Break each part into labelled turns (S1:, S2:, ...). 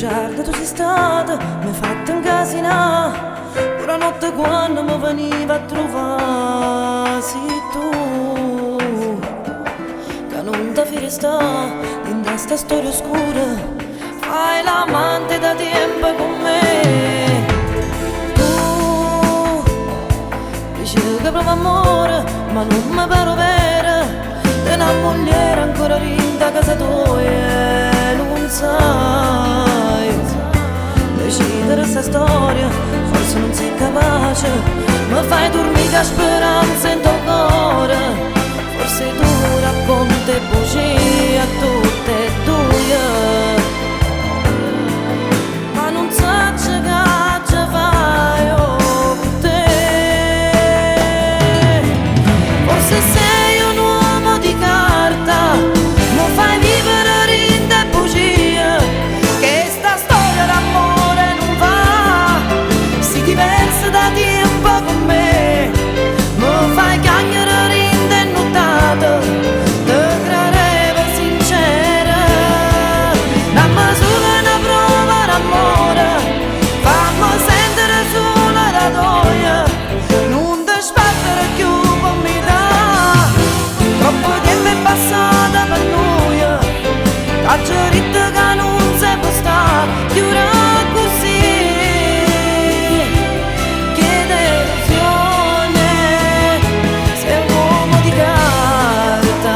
S1: bugiarda tu sei stata, mi hai fatto incasinare, pure notte quando mi veniva a trovare, sei tu, che non ti fai restare in questa storia oscura, fai l'amante da tempo con me. Tu dici che provo amore, ma non mi pare vera, te una moglie ancora rinda a casa tua e non sai decidere sta storia, forse non sei capace, mi fai dormire a speranza in tuo cuore, forse tu racconti bugie a tutte e due, ma non so che ci fai oh, te, forse sei un uomo di carta, mi fai vivere rinde e bugie, che sta storia d'amore non va, si diversa da tempo con me, mi fai cagnere rinde e nottate, te credevo sincera, dammi solo una prova d'amore, fammi sentire solo da doia, non ti sbattere più con me da, troppo tempo è passato per noi, caccio ritto che non si può stare, chiura così, che delusione, sei un uomo di carta.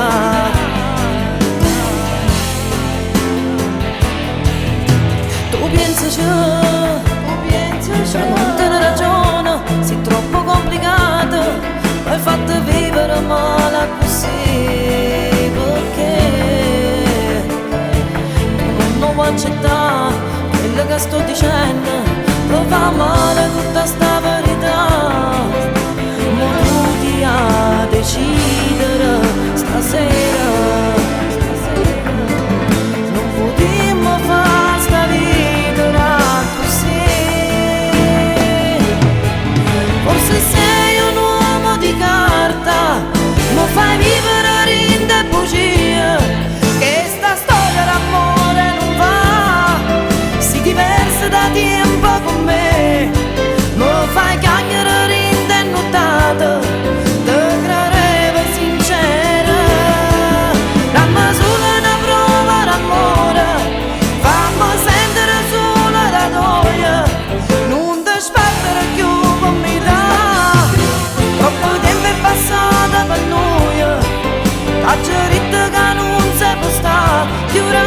S1: Tu pensi che non te ne ragione, sei troppo complicato, hai fatto vivere male così, perché non vuoi accettare quello che sto dicendo, ti fa male tutta sta verità, ma tu ti a decidere stasera, non potremmo fare sta vita così, forse sei un uomo di carta, mi fai vivere rinde e bugie, che sta storia d'amore non va, si diversa da tempo con me, mi fai cagnere rinde e nottate, te credevo sincera, dammi solo una prova d'amore, fammi sentire solo da noia, non ti sbattere più con me da, troppo tempo è passato per noi, caccio ritto che non si può stare, chiura